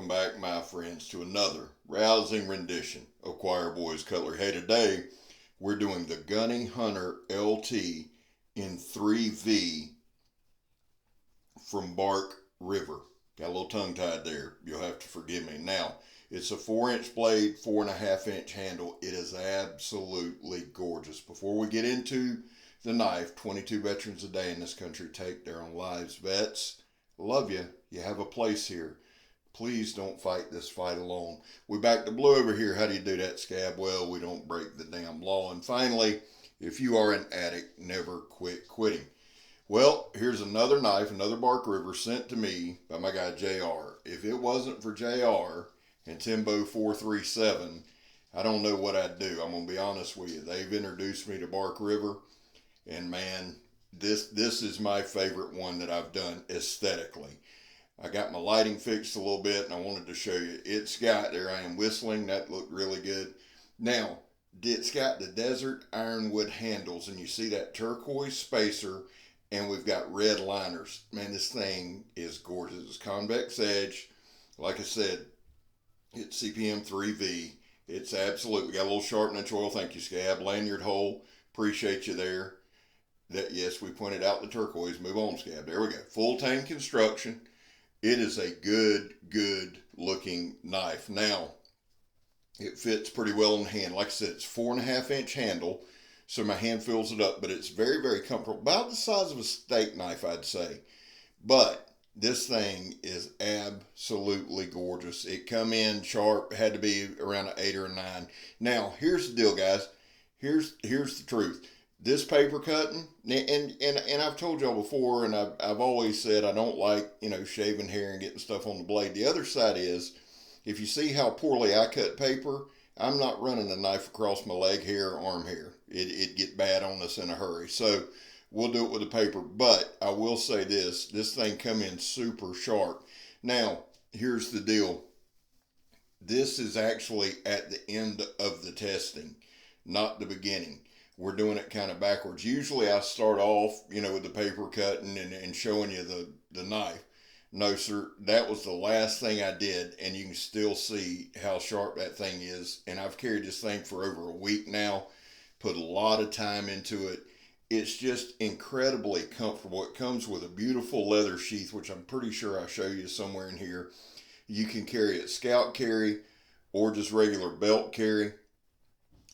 welcome back, my friends, to another rousing rendition of Choir Boys Cutlery. Hey, today we're doing the Gunny Hunter LT in 3V from Bark River. Got a little tongue-tied there. You'll have to forgive me. Now, it's a 4-inch blade, 4.5-inch handle. It is absolutely gorgeous. Before we get into the knife, 22 veterans a day in this country take their own lives. Vets, love you. You have a place here. Please don't fight this fight alone. We back to blue over here. How do you do that, Scab? Well, we don't break the damn law. And finally, if you are an addict, never quit quitting. Well, here's another knife, another Bark River sent to me by my guy JR. If it wasn't for JR and Timbo 437, I don't know what I'd do. I'm going to be honest with you. They've introduced me to Bark River, and man, this is my favorite one that I've done aesthetically. I got my lighting fixed a little bit, and I wanted to show you. It's got, there I am whistling, that looked really good. Now, it's got the desert ironwood handles, and you see that turquoise spacer, and we've got red liners. Man, this thing is gorgeous. It's convex edge. Like I said, it's CPM 3V. It's absolutely got a little sharp inch oil. Thank you, Scab. Lanyard hole. Appreciate you there. That, yes, we pointed out the turquoise. Move on, Scab. There we go. Full tang construction. It is a good looking knife. Now, it fits pretty well in the hand. Like I said, it's 4.5-inch handle, so my hand fills it up, but it's very comfortable. About the size of a steak knife, I'd say. But this thing is absolutely gorgeous. It come in sharp, had to be around an 8 or a 9. Now, here's the deal, guys. Here's the truth. This paper cutting, and I've told y'all before, and I've always said I don't like, shaving hair and getting stuff on the blade. The other side is, if you see how poorly I cut paper, I'm not running a knife across my leg hair or arm hair. It'd get bad on us in a hurry. So we'll do it with the paper. But I will say this thing come in super sharp. Now, here's the deal. This is actually at the end of the testing, not the beginning. We're doing it kind of backwards. Usually I start off, with the paper cutting and showing you the knife. No, sir, that was the last thing I did, and you can still see how sharp that thing is. And I've carried this thing for over a week now, put a lot of time into it. It's just incredibly comfortable. It comes with a beautiful leather sheath, which I'm pretty sure I'll show you somewhere in here. You can carry it scout carry or just regular belt carry.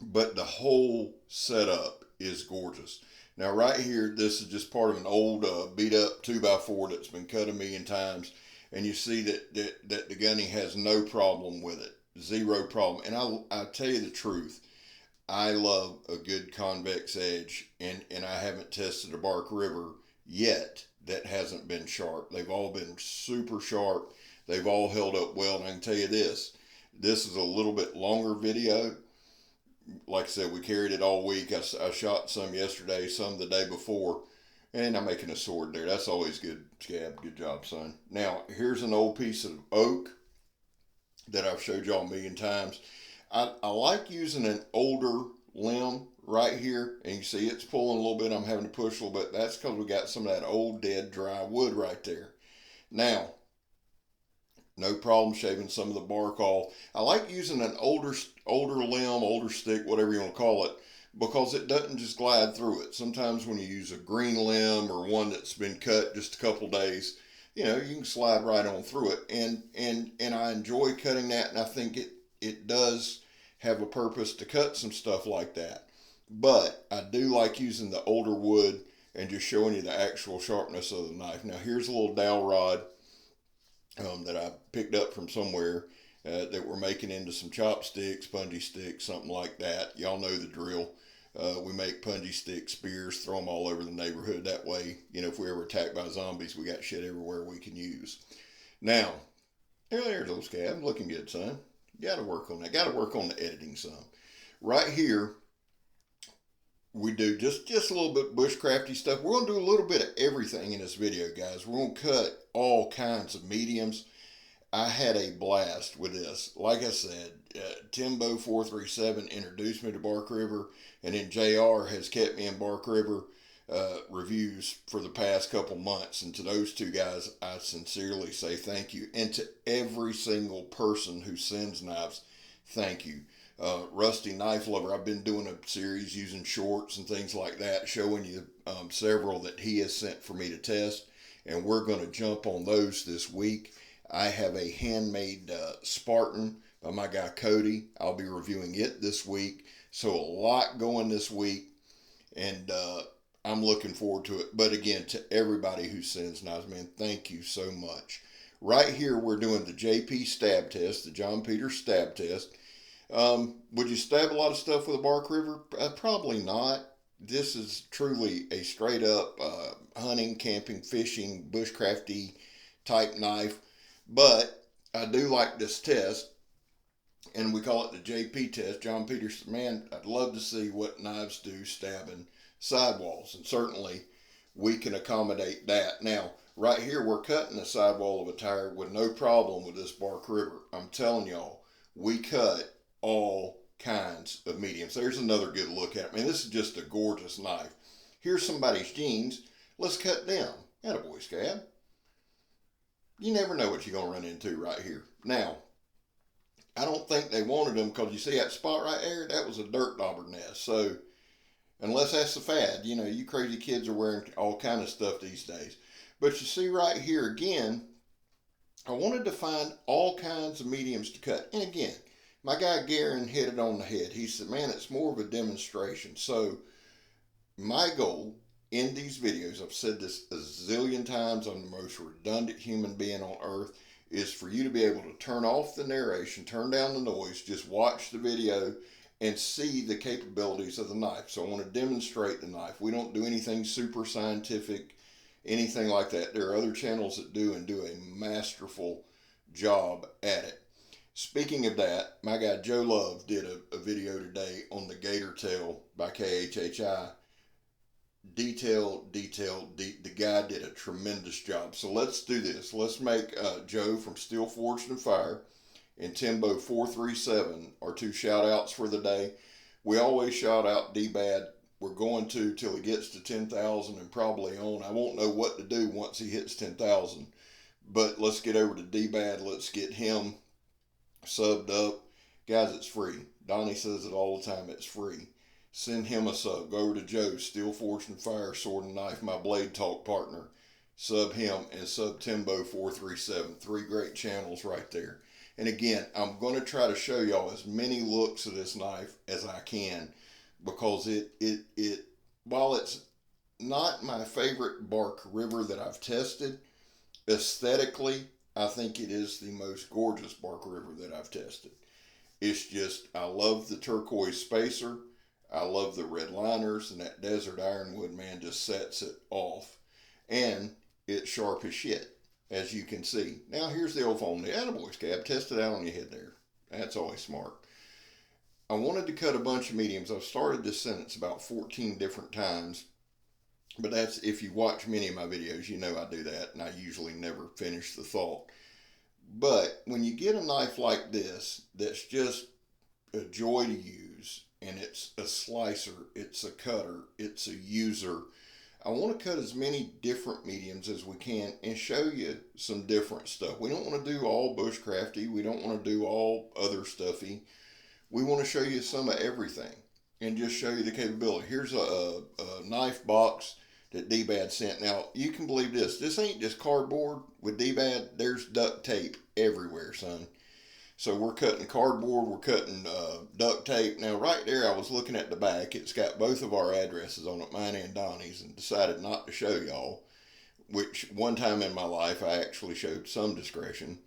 But the whole setup is gorgeous. Now right here, this is just part of an old beat up 2x4 that's been cut a million times. And you see that the Gunny has no problem with it. Zero problem. And I'll tell you the truth. I love a good convex edge. And I haven't tested a Bark River yet that hasn't been sharp. They've all been super sharp. They've all held up well. And I can tell you this. This is a little bit longer video. Like I said, we carried it all week. I shot some yesterday, some the day before, and I'm making a sword there. That's always good, Scab. Good job, son. Now, here's an old piece of oak that I've showed y'all a million times. I like using an older limb right here, and you see it's pulling a little bit. I'm having to push a little bit. That's because we got some of that old, dead, dry wood right there. Now, no problem shaving some of the bark off. I like using an older limb, older stick, whatever you want to call it, because it doesn't just glide through it. Sometimes when you use a green limb or one that's been cut just a couple days, you can slide right on through it. And I enjoy cutting that, and I think it does have a purpose to cut some stuff like that. But I do like using the older wood and just showing you the actual sharpness of the knife. Now here's a little dowel rod that I picked up from somewhere that we're making into some chopsticks, punji sticks, something like that. Y'all know the drill. We make punji stick spears, throw them all over the neighborhood. That way, if we're ever attacked by zombies, we got shit everywhere we can use. Now, there's old Scab. Looking good, son. Got to work on that. Got to work on the editing some. Right here, we do just a little bit bushcrafty stuff. We're going to do a little bit of everything in this video, guys. We're going to cut all kinds of mediums. I had a blast with this. Like I said, Timbo 437 introduced me to Bark River, and then JR has kept me in Bark River reviews for the past couple months. And to those two guys, I sincerely say thank you. And to every single person who sends knives, thank you. Rusty Knife Lover, I've been doing a series using shorts and things like that, showing you several that he has sent for me to test. And we're going to jump on those this week. I have a handmade Spartan by my guy Cody. I'll be reviewing it this week. So a lot going this week. And I'm looking forward to it. But again, to everybody who sends knives, man, thank you so much. Right here, we're doing the JP stab test, the John Peters stab test. Would you stab a lot of stuff with a bark river? Probably not. This is truly a straight up hunting, camping, fishing, bushcrafty type knife. But I do like this test, and we call it the JP test. John Peters, man, I'd love to see what knives do stabbing sidewalls, and certainly we can accommodate that. Now, right here, we're cutting the sidewall of a tire with no problem with this bark river. I'm telling y'all, we cut all kinds of mediums. There's another good look at it. Man, this is just a gorgeous knife. Here's somebody's jeans. Let's cut them. Attaboy, Scab. You never know what you're going to run into right here. Now, I don't think they wanted them, because you see that spot right there? That was a dirt dauber nest. So, unless that's the fad, you know, you crazy kids are wearing all kind of stuff these days. But you see right here again, I wanted to find all kinds of mediums to cut. And again, my guy Garen hit it on the head. He said, man, it's more of a demonstration. So my goal in these videos, I've said this a zillion times, I'm the most redundant human being on earth, is for you to be able to turn off the narration, turn down the noise, just watch the video and see the capabilities of the knife. So I want to demonstrate the knife. We don't do anything super scientific, anything like that. There are other channels that do, and do a masterful job at it. Speaking of that, my guy Joe Love did a video today on the gator tail by KHHI. The guy did a tremendous job. So let's do this. Let's make Joe from Steel Forged and Fire and Timbo 437 our two shout outs for the day. We always shout out DBAD. We're going to till he gets to 10,000 and probably on. I won't know what to do once he hits 10,000. But let's get over to DBAD. Let's get him subbed up. Guys, it's free. Donnie says it all the time. It's free. Send him a sub. Go over to Joe, Steel Forged and Fire, Sword and Knife, my Blade Talk partner. Sub him and sub Timbo 437. 3 great channels right there. And again, I'm going to try to show y'all as many looks of this knife as I can, because it while it's not my favorite bark river that I've tested, aesthetically, I think it is the most gorgeous bark river that I've tested. It's just, I love the turquoise spacer. I love the red liners, and that desert ironwood, man, just sets it off. And it's sharp as shit, as you can see. Now, here's the old phone. The attaboy, Scab. Test it out on your head there. That's always smart. I wanted to cut a bunch of mediums. I've started this sentence about 14 different times. But that's, if you watch many of my videos, you know I do that, and I usually never finish the thought. But when you get a knife like this, that's just a joy to use, and it's a slicer, it's a cutter, it's a user, I want to cut as many different mediums as we can and show you some different stuff. We don't want to do all bushcrafty. We don't want to do all other stuffy. We want to show you some of everything and just show you the capability. Here's a knife box that DBAD sent. Now, you can believe this. This ain't just cardboard with DBAD. There's duct tape everywhere, son. So we're cutting cardboard, we're cutting duct tape. Now, right there, I was looking at the back. It's got both of our addresses on it, mine and Donnie's, and decided not to show y'all, which one time in my life I actually showed some discretion.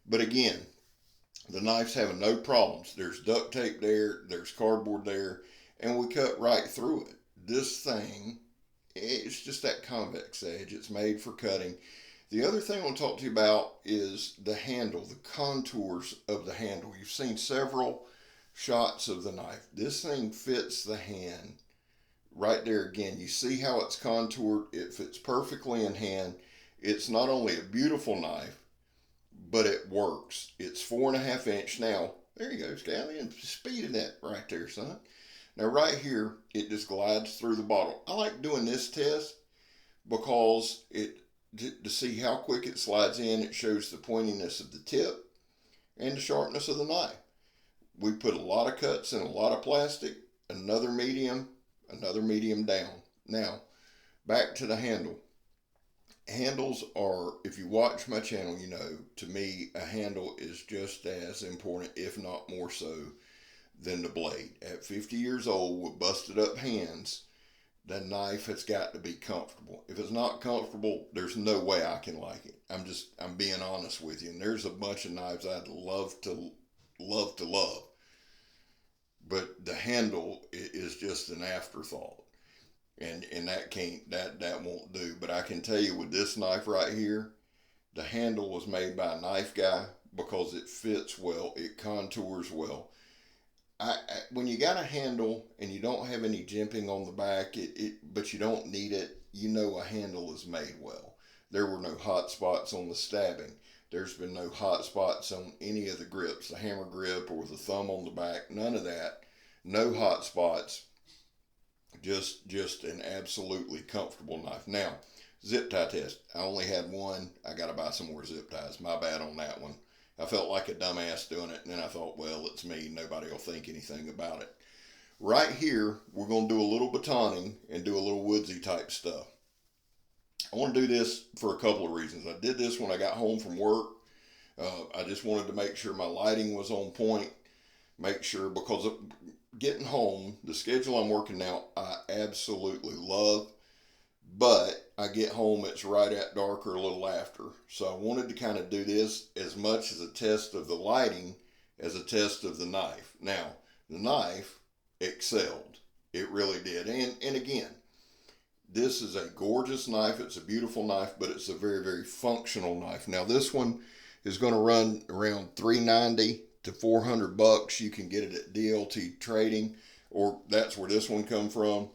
But again, the knife's having no problems. There's duct tape there, there's cardboard there, and we cut right through it. This thing, it's just that convex edge. It's made for cutting. The other thing I want to talk to you about is the handle, the contours of the handle. You've seen several shots of the knife. This thing fits the hand right there again. You see how it's contoured. It fits perfectly in hand. It's not only a beautiful knife, but it works. It's 4.5 inch. Now, there you go, Scally, and speed of that right there, son. Now right here, it just glides through the bottle. I like doing this test because to see how quick it slides in, it shows the pointiness of the tip and the sharpness of the knife. We put a lot of cuts in a lot of plastic, another medium down. Now, back to the handle. Handles are, if you watch my channel, you know, to me, a handle is just as important, if not more so, than the blade. At 50 years old with busted up hands, the knife has got to be comfortable. If it's not comfortable, there's no way I can like it. I'm being honest with you. And there's a bunch of knives I'd love to love. But the handle is just an afterthought. And that won't do. But I can tell you with this knife right here, the handle was made by a knife guy because it fits well, it contours well. When you got a handle and you don't have any jimping on the back, but you don't need it, you know a handle is made well. There were no hot spots on the stabbing. There's been no hot spots on any of the grips, the hammer grip or the thumb on the back, none of that. No hot spots. Just an absolutely comfortable knife. Now, zip tie test. I only had one. I got to buy some more zip ties. My bad on that one. I felt like a dumbass doing it, and then I thought, well, it's me. Nobody will think anything about it. Right here, we're going to do a little batoning and do a little woodsy type stuff. I want to do this for a couple of reasons. I did this when I got home from work. I just wanted to make sure my lighting was on point. Make sure, because of getting home, the schedule I'm working now, I absolutely love. But I get home, it's right at dark or a little after. So I wanted to kind of do this as much as a test of the lighting as a test of the knife. Now, the knife excelled. It really did. And again, this is a gorgeous knife. It's a beautiful knife, but it's a very, very functional knife. Now, this one is going to run around $390 to $400. You can get it at DLT Trading, or that's where this one come from.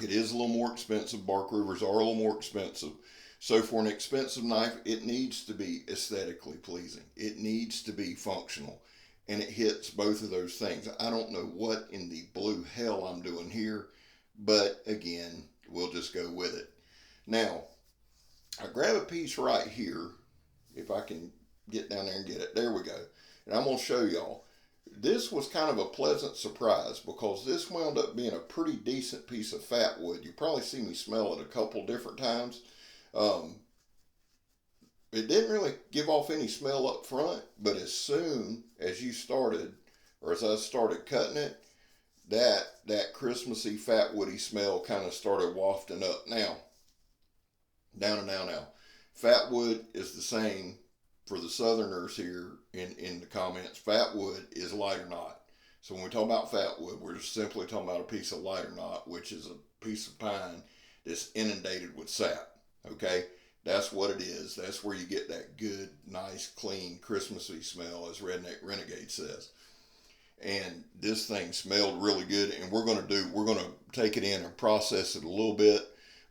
It is a little more expensive. Bark Rivers are a little more expensive. So for an expensive knife, it needs to be aesthetically pleasing. It needs to be functional. And it hits both of those things. I don't know what in the blue hell I'm doing here, but again, we'll just go with it. Now, I grab a piece right here, if I can get down there and get it. There we go. And I'm going to show y'all. This was kind of a pleasant surprise because this wound up being a pretty decent piece of Fatwood. You probably see me smell it a couple different times. It didn't really give off any smell up front, but as soon as you started, or as I started cutting it, that Christmassy Fatwoody smell kind of started wafting up. Now, now. Fatwood is the same for the Southerners here in the comments. Fatwood is lighter knot. So when we talk about Fatwood, we're just simply talking about a piece of lighter knot, which is a piece of pine that's inundated with sap. Okay? That's what it is. That's where you get that good, nice, clean, Christmassy smell, as Redneck Renegade says. And this thing smelled really good, and we're going to take it in and process it a little bit.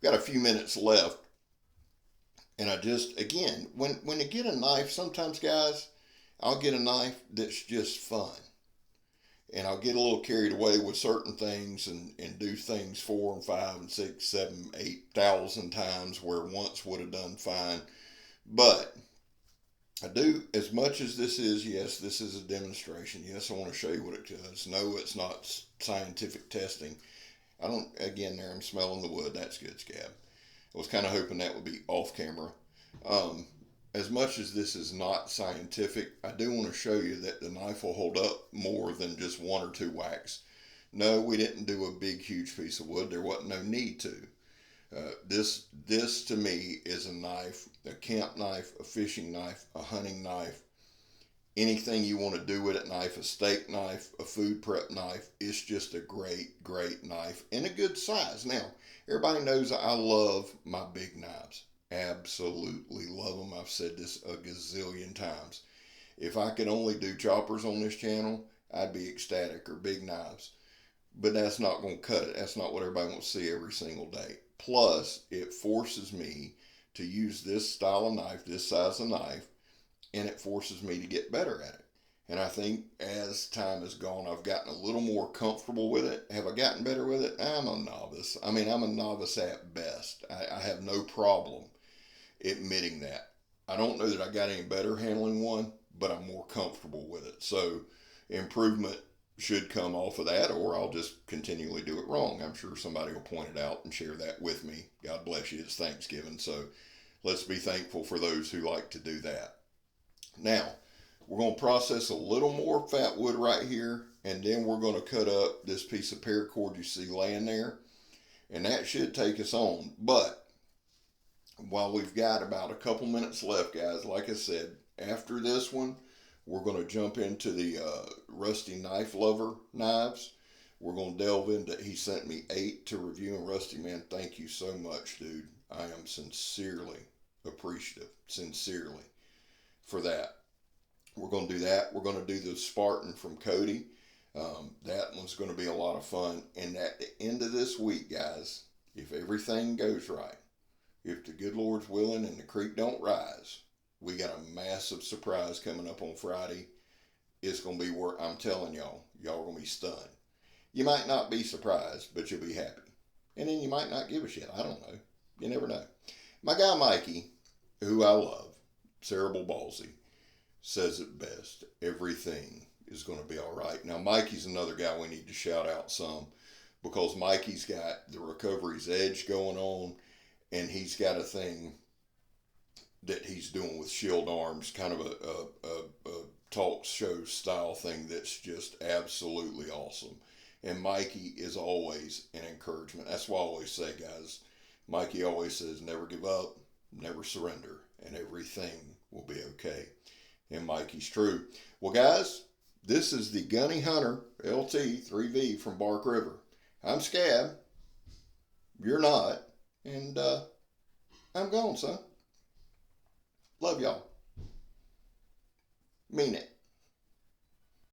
We've got a few minutes left. And I just, again, when you get a knife, sometimes, guys, I'll get a knife that's just fun. And I'll get a little carried away with certain things and do things 4 and 5 and 6, 7, 8,000 times where once would have done fine. But I do, as much as this is, yes, this is a demonstration. Yes, I want to show you what it does. No, it's not scientific testing. Again, there I'm smelling the wood. That's good, Scab. I was kind of hoping that would be off camera. As much as this is not scientific, I do want to show you that the knife will hold up more than just 1 or 2 whacks. No, we didn't do a big, huge piece of wood. There wasn't no need to. This to me is a knife, a camp knife, a fishing knife, a hunting knife. Anything you want to do with it, knife, a steak knife, a food prep knife. It's just a great, great knife and a good size. Now, everybody knows I love my big knives. Absolutely love them. I've said this a gazillion times. If I could only do choppers on this channel, I'd be ecstatic, or big knives. But that's not going to cut it. That's not what everybody wants to see every single day. Plus, it forces me to use this style of knife, this size of knife, and it forces me to get better at it. And I think as time has gone, I've gotten a little more comfortable with it. Have I gotten better with it? I'm a novice. I mean, I'm a novice at best. I have no problem admitting that. I don't know that I got any better handling one, but I'm more comfortable with it. So improvement should come off of that, or I'll just continually do it wrong. I'm sure somebody will point it out and share that with me. God bless you. It's Thanksgiving, so let's be thankful for those who like to do that. Now, we're going to process a little more Fatwood right here, and then we're going to cut up this piece of paracord you see laying there, and that should take us on. But while we've got about a couple minutes left, guys, like I said, after this one, we're going to jump into the Rusty Knife Lover knives. We're going to delve into, he sent me 8 to review, and Rusty, man, thank you so much, dude. I am sincerely appreciative, sincerely, for that. We're going to do that. We're going to do the Spartan from Cody. That one's going to be a lot of fun. And at the end of this week, guys, if everything goes right, if the good Lord's willing and the creek don't rise, we got a massive surprise coming up on Friday. It's going to be where I'm telling y'all are going to be stunned. You might not be surprised, but you'll be happy. And then you might not give a shit. I don't know. You never know. My guy Mikey, who I love, cerebral ballsy, says it best. Everything is going to be all right. Now, Mikey's another guy we need to shout out some, because Mikey's got the Recovery's Edge going on, and he's got a thing that he's doing with Shield Arms, kind of a talk show style thing that's just absolutely awesome. And Mikey is always an encouragement. That's why I always say, guys, Mikey always says, never give up, never surrender, and everything will be okay. And Mikey's true. Well, guys, this is the Gunny Hunter LT 3V from Bark River. I'm Scab. You're not. And I'm gone, son. Love y'all. Mean it.